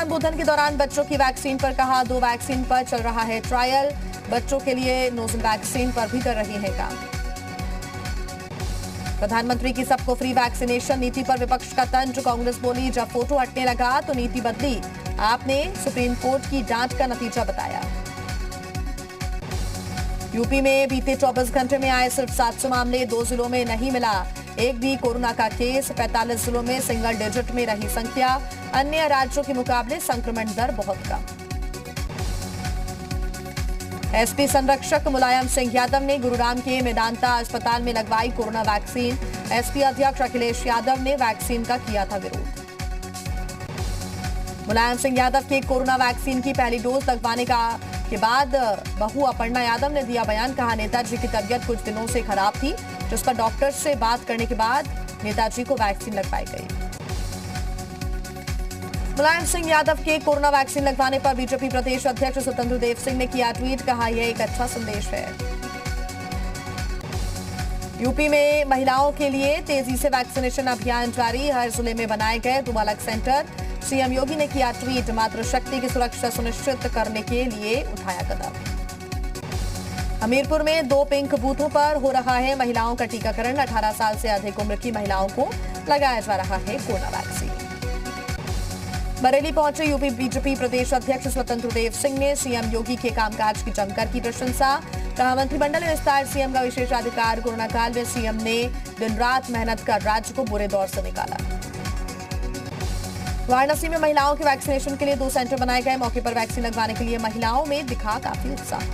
संबोधन के दौरान बच्चों की वैक्सीन पर कहा, 2 वैक्सीन पर चल रहा है ट्रायल। बच्चों के लिए नोजल वैक्सीन पर भी कर रही है काम। प्रधानमंत्री की सबको फ्री वैक्सीनेशन नीति पर विपक्ष का तंज। कांग्रेस बोली, जब फोटो हटने लगा तो नीति बदली। आपने सुप्रीम कोर्ट की जांच का नतीजा बताया। यूपी में बीते 24 घंटे में आए सिर्फ 700 मामले, 2 जिलों में नहीं मिला एक भी कोरोना का केस। 45 जिलों में सिंगल डिजिट में रही संख्या। अन्य राज्यों के मुकाबले संक्रमण दर बहुत कम। एसपी संरक्षक मुलायम सिंह यादव ने गुरुग्राम के मेदांता अस्पताल में लगवाई कोरोना वैक्सीन। एसपी अध्यक्ष अखिलेश यादव ने वैक्सीन का किया था विरोध। मुलायम सिंह यादव के कोरोना वैक्सीन की पहली डोज लगवाने के बाद बहू अपर्णा यादव ने दिया बयान। कहा, नेताजी की तबीयत कुछ दिनों से खराब थी, जिस पर डॉक्टर से बात करने के बाद नेताजी को वैक्सीन लगवाई गई। मुलायम सिंह यादव के कोरोना वैक्सीन लगवाने पर बीजेपी प्रदेश अध्यक्ष स्वतंत्र देव सिंह ने किया ट्वीट। कहा, यह एक अच्छा संदेश है। यूपी में महिलाओं के लिए तेजी से वैक्सीनेशन अभियान जारी। हर जिले में बनाए गए 2 अलग सेंटर। सीएम योगी ने किया ट्वीट। मातृशक्ति की सुरक्षा सुनिश्चित करने के लिए उठाया कदम। हमीरपुर में 2 पिंक बूथों पर हो रहा है महिलाओं का टीकाकरण। 18 साल से अधिक उम्र की महिलाओं को लगाया जा रहा है कोरोना वैक्सीन। बरेली पहुंचे यूपी बीजेपी प्रदेश अध्यक्ष स्वतंत्र देव सिंह ने सीएम योगी के कामकाज की जमकर की प्रशंसा। कहा, मंत्रिमंडल में विस्तार, सीएम का विशेषाधिकार। कोरोना काल में सीएम ने दिन रात मेहनत कर राज्य को बुरे दौर से निकाला। वाराणसी में महिलाओं के वैक्सीनेशन के लिए 2 सेंटर बनाए गए। मौके पर वैक्सीन लगवाने के लिए महिलाओं में दिखा काफी उत्साह।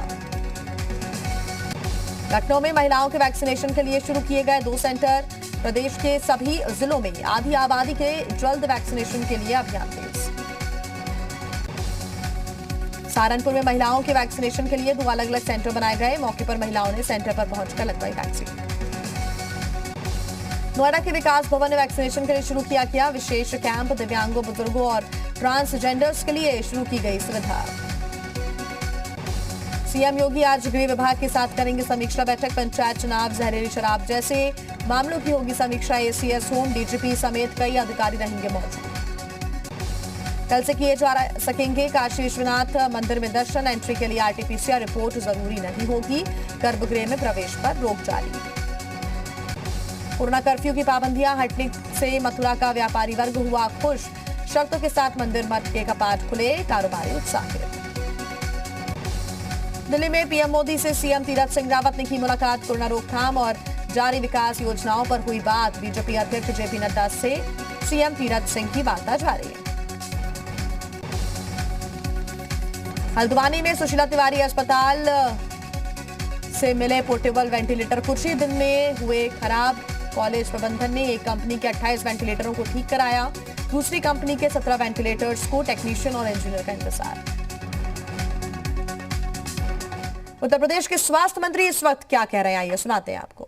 लखनऊ में महिलाओं के वैक्सीनेशन के लिए शुरू किए गए 2 सेंटर। प्रदेश के सभी जिलों में आधी आबादी के जल्द वैक्सीनेशन के लिए अभियान तेज। सहारनपुर में महिलाओं के वैक्सीनेशन के लिए 2 अलग अलग सेंटर बनाए गए। मौके पर महिलाओं ने सेंटर पर पहुंचकर लगवाई वैक्सीन। नोएडा के विकास भवन में वैक्सीनेशन के लिए शुरू किया विशेष कैंप। दिव्यांगों, बुजुर्गों और ट्रांसजेंडर्स के लिए शुरू की गई सुविधा। सीएम योगी आज गृह विभाग के साथ करेंगे समीक्षा बैठक। पंचायत चुनाव, जहरीली शराब जैसे मामलों की होगी समीक्षा। एसीएस होम, डीजीपी समेत कई अधिकारी रहेंगे मौजूद। कल से किए जा सकेंगे काशी विश्वनाथ मंदिर में दर्शन। एंट्री के लिए आरटीपीसीआर रिपोर्ट जरूरी नहीं होगी। गर्भगृह में प्रवेश पर रोक जारी। कोरोना कर्फ्यू की पाबंदियां हटने से मथुरा का व्यापारी वर्ग हुआ खुश। शर्तों के साथ मंदिर मठ के कपाट खुले, कारोबारी उत्साहित। दिल्ली में पीएम मोदी से सीएम तीरथ सिंह रावत ने की मुलाकात। कोरोना रोकथाम और जारी विकास योजनाओं पर हुई बात। बीजेपी अध्यक्ष जेपी नड्डा से सीएम तीरथ सिंह की वार्ता जारी। हल्द्वानी में सुशीला तिवारी अस्पताल से मिले पोर्टेबल वेंटिलेटर। कुछ ही दिन में हुए खराब। कॉलेज प्रबंधन ने एक कंपनी के 28 वेंटिलेटरों को ठीक कराया। दूसरी कंपनी के 17 वेंटिलेटर्स को टेक्नीशियन और इंजीनियर का इंतजार। उत्तर प्रदेश के स्वास्थ्य मंत्री इस वक्त क्या कह रहे हैं, आइए सुनाते हैं आपको।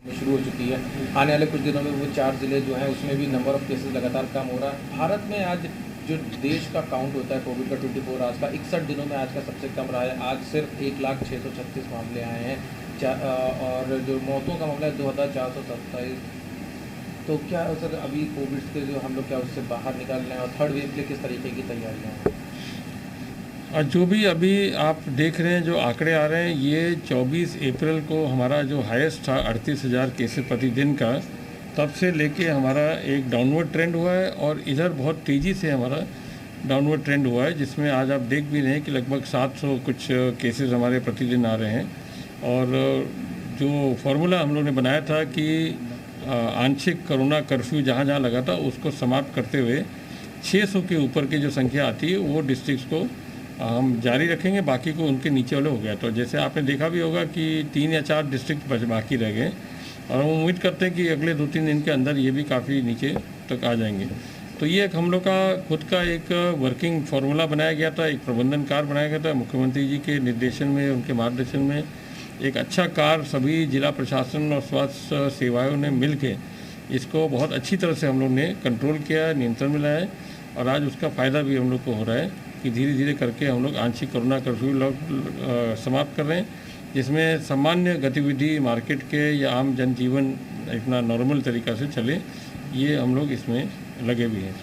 शुरू हो चुकी है। आने वाले कुछ दिनों में वो 4 जिले जो हैं उसमें भी नंबर ऑफ केसेस लगातार कम हो रहा है। भारत में आज जो देश का काउंट होता है कोविड का 24 आवर्स का 61 दिनों में आज का सबसे कम रहा है। आज सिर्फ 1,0636 मामले आए हैं और जो मौतों का मामला है 2,427। तो क्या सर अभी कोविड के जो हम लोग क्या उससे बाहर निकाल रहे हैं और थर्ड वेव के किस तरीके की तैयारियाँ हैं? जो भी अभी आप देख रहे हैं जो आंकड़े आ रहे हैं, ये 24 अप्रैल को हमारा जो हाईएस्ट था 38,000 केसेस प्रतिदिन का, तब से लेके हमारा एक डाउनवर्ड ट्रेंड हुआ है और इधर बहुत तेज़ी से हमारा डाउनवर्ड ट्रेंड हुआ है, जिसमें आज आप देख भी रहे हैं कि लगभग 700 कुछ केसेस हमारे प्रतिदिन आ रहे हैं। और जो फार्मूला हम लोग ने बनाया था कि आंशिक कोरोना कर्फ्यू जहाँ जहाँ लगा था उसको समाप्त करते हुए 600 के ऊपर की जो संख्या आती है वो डिस्ट्रिक्ट्स को हम जारी रखेंगे, बाकी को उनके नीचे वाले हो गया। तो जैसे आपने देखा भी होगा कि 3 या 4 डिस्ट्रिक्ट बाकी रह गए और हम उम्मीद करते हैं कि अगले 2-3 दिन के अंदर ये भी काफ़ी नीचे तक आ जाएंगे। तो ये एक हम लोग का खुद का एक वर्किंग फार्मूला बनाया गया था, एक प्रबंधन कार्य बनाया गया था। मुख्यमंत्री जी के निर्देशन में, उनके मार्गदर्शन में एक अच्छा कार्य सभी जिला प्रशासन और स्वास्थ्य सेवाओं ने मिल के इसको बहुत अच्छी तरह से हम लोग ने कंट्रोल किया, नियंत्रण में लाया है और आज उसका फ़ायदा भी हम लोग को हो रहा है कि धीरे धीरे करके हम लोग आंशिक कोरोना कर्फ्यू समाप्त कर रहे हैं, जिसमें सामान्य गतिविधि मार्केट के या आम जनजीवन इतना नॉर्मल तरीक़ा से चले, ये हम लोग इसमें लगे भी हैं।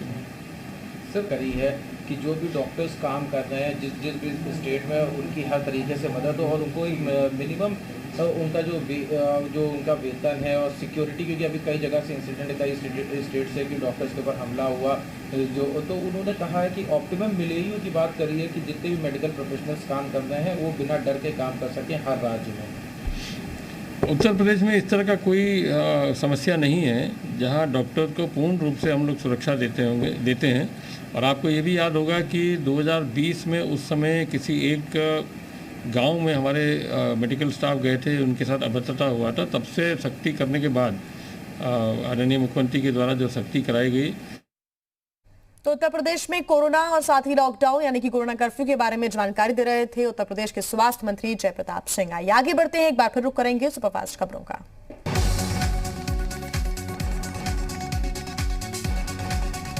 सर करी है कि जो भी डॉक्टर्स काम कर रहे हैं जिस जिस भी स्टेट में, उनकी हर तरीके से मदद हो और उनको एक मिनिमम उनका जो उनका वेतन है और सिक्योरिटी, क्योंकि अभी कई जगह से इंसिडेंट, कई स्टेट से कि डॉक्टर्स के ऊपर हमला हुआ, जो तो उन्होंने कहा है कि ऑप्टिमम मिलेयू की बात करी है कि जितने भी मेडिकल प्रोफेशनल्स काम कर रहे हैं वो बिना डर के काम कर सकें हर राज्य में। उत्तर प्रदेश में इस तरह का कोई समस्या नहीं है जहां डॉक्टर को पूर्ण रूप से हम लोग सुरक्षा देते हैं। और आपको ये भी याद होगा कि 2020 में उस समय किसी एक गांव में हमारे मेडिकल स्टाफ गए थे, उनके साथ अभद्रता हुआ था। तब से सख्ती करने के बाद आदरणीय मुख्यमंत्री के द्वारा जो सख्ती कराई गई। तो उत्तर प्रदेश में कोरोना और साथ ही लॉकडाउन यानी कि कोरोना कर्फ्यू के बारे में जानकारी दे रहे थे उत्तर प्रदेश के स्वास्थ्य मंत्री जयप्रताप सिंह। आइए आगे बढ़ते हैं, एक बार फिर रुख करेंगे सुपरफास्ट खबरों का।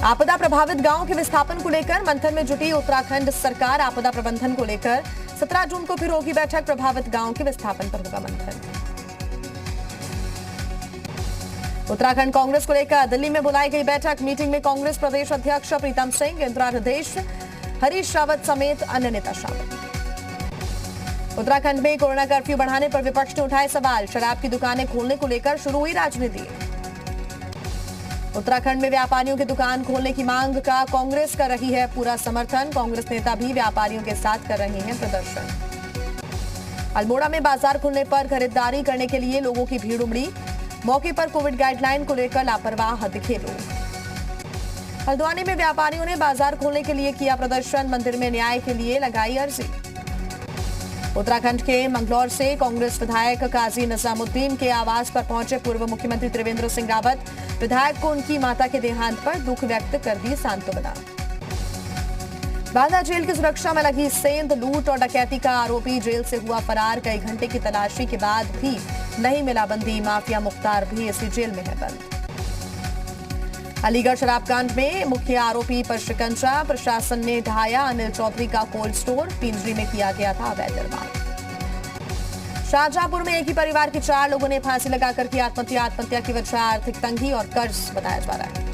आपदा प्रभावित गांव के विस्थापन को लेकर मंथन में जुटी उत्तराखंड सरकार। आपदा प्रबंधन को लेकर 17 जून को फिर होगी बैठक। प्रभावित गांव के विस्थापन पर होगा मंथन। उत्तराखंड कांग्रेस को लेकर दिल्ली में बुलाई गई बैठक। मीटिंग में कांग्रेस प्रदेश अध्यक्ष प्रीतम सिंह, इंदिरादेश, हरीश रावत समेत अन्य नेता शामिल। उत्तराखंड में कोरोना कर्फ्यू बढ़ाने पर विपक्ष ने उठाए सवाल। शराब की दुकानें खोलने को लेकर शुरू हुई राजनीति। उत्तराखंड में व्यापारियों की दुकान खोलने की मांग का कांग्रेस कर रही है पूरा समर्थन। कांग्रेस नेता भी व्यापारियों के साथ कर रहे हैं प्रदर्शन। अल्मोड़ा में बाजार खुलने पर खरीदारी करने के लिए लोगों की भीड़ उमड़ी। मौके पर कोविड गाइडलाइन को लेकर लापरवाह दिखे लोग। हल्द्वानी में व्यापारियों ने बाजार खोलने के लिए किया प्रदर्शन। मंदिर में न्याय के लिए लगाई अर्जी। उत्तराखंड के मंगलौर से कांग्रेस विधायक काजी निजामुद्दीन के आवास पर पहुंचे पूर्व मुख्यमंत्री त्रिवेंद्र सिंह रावत। विधायक को उनकी माता के देहांत पर दुख व्यक्त कर दी सांत्वना। बांदा जेल की सुरक्षा में लगी सेंध। लूट और डकैती का आरोपी जेल से हुआ फरार। कई घंटे की तलाशी के बाद भी नहीं मिला बंदी। माफिया मुख्तार भी इसी जेल में है बंद। अलीगढ़ शराब कांड में मुख्य आरोपी पर शिकंजा। प्रशासन ने ढाया अनिल चौधरी का कोल्ड स्टोर। पिंजरी में किया गया था अवैध निर्माण। शाहजहांपुर में एक ही परिवार के 4 लोगों ने फांसी लगाकर की आत्महत्या। आत्महत्या की वजह आर्थिक तंगी और कर्ज बताया जा रहा है।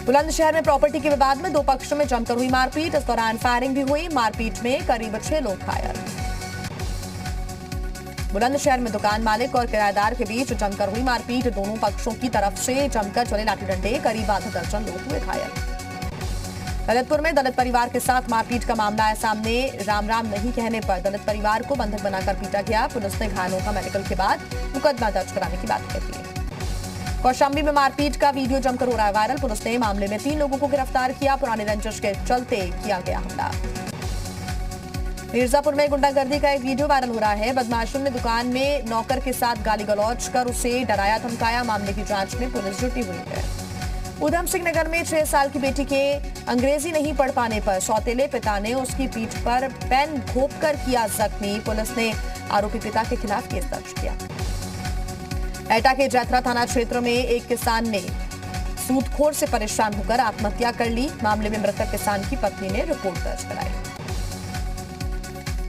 बुलंदशहर में प्रॉपर्टी के विवाद में 2 पक्षों में जमकर हुई मारपीट। इस दौरान फायरिंग भी हुई। मारपीट में करीब 6 लोग घायल। बुलंदशहर में दुकान मालिक और किराएदार के बीच जमकर हुई मारपीट। दोनों पक्षों की तरफ से जमकर चले लाठी डंडे। करीब आधा दर्जन लोग हुए घायल। ललितपुर में दलित परिवार के साथ मारपीट का मामला है सामने। राम राम नहीं कहने पर दलित परिवार को बंधक बनाकर पीटा गया। पुलिस ने घायलों का मेडिकल के बाद मुकदमा दर्ज कराने की बात कही है। कौशाम्बी में मारपीट का वीडियो जमकर हो रहा है वायरल। पुलिस ने मामले में 3 लोगों को गिरफ्तार किया। पुराने रंजिश के चलते किया गया हमला। मिर्जापुर में गुंडागर्दी का एक वीडियो वायरल हो रहा है। बदमाशों ने दुकान में नौकर के साथ गाली गलौज कर उसे डराया धमकाया। मामले की जांच में पुलिस जुटी हुई है। उधम सिंह नगर में 6 साल की बेटी के अंग्रेजी नहीं पढ़ पाने पर सौतेले पिता ने उसकी पीठ पर पेन घोंपकर किया जख्मी। पुलिस ने आरोपी पिता के खिलाफ केस दर्ज किया। एटा के जैतरा थाना क्षेत्र में एक किसान ने सूदखोर से परेशान होकर आत्महत्या कर ली। मामले में मृतक किसान की पत्नी ने रिपोर्ट दर्ज कराई।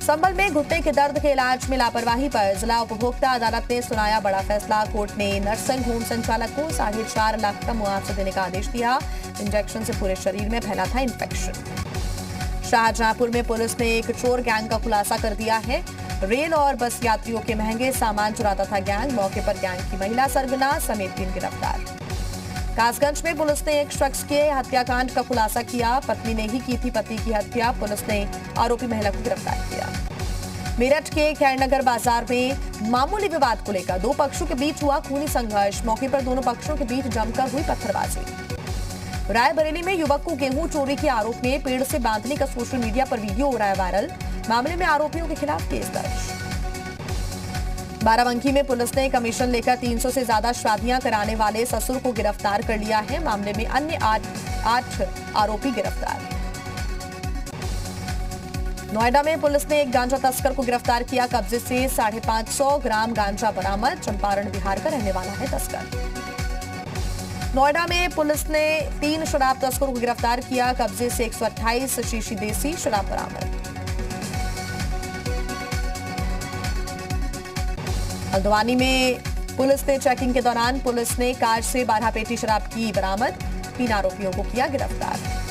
संभल में घुटने के दर्द के इलाज में लापरवाही पर जिला उपभोक्ता अदालत ने सुनाया बड़ा फैसला। कोर्ट ने नर्सिंग होम संचालक को 4.5 लाख का मुआवजा देने का आदेश दिया। इंजेक्शन से पूरे शरीर में फैला था इन्फेक्शन। शाहजहांपुर में पुलिस ने एक चोर गैंग का खुलासा कर दिया है। रेल और बस यात्रियों के महंगे सामान चुराता था गैंग। मौके पर गैंग की महिला सरगना समेत 3 गिरफ्तार। कासगंज में पुलिस ने एक शख्स के हत्याकांड का खुलासा किया। पत्नी ने ही की थी पति की हत्या। पुलिस ने आरोपी महिला को गिरफ्तार किया। मेरठ के खैरनगर बाजार में मामूली विवाद को लेकर 2 पक्षों के बीच हुआ खूनी संघर्ष। मौके पर दोनों पक्षों के बीच जमकर हुई पत्थरबाजी। रायबरेली में युवक को गेहूं चोरी के आरोप में पेड़ से बांधने का सोशल मीडिया पर वीडियो हो रहा है वायरल। मामले में आरोपियों के खिलाफ केस दर्ज। बाराबंकी में पुलिस ने कमीशन लेकर 300 से ज्यादा शादियां कराने वाले ससुर को गिरफ्तार कर लिया है। मामले में अन्य 8 आरोपी गिरफ्तार। नोएडा में पुलिस ने एक गांजा तस्कर को गिरफ्तार किया। कब्जे से 550 ग्राम गांजा बरामद। चंपारण बिहार का रहने वाला है तस्कर। नोएडा में पुलिस ने 3 शराब तस्करों को गिरफ्तार किया। कब्जे से 128 शीशी देसी शराब बरामद। हल्द्वानी में पुलिस ने चेकिंग के दौरान पुलिस ने कार से 12 पेटी शराब की बरामद। तीन आरोपियों को किया गिरफ्तार।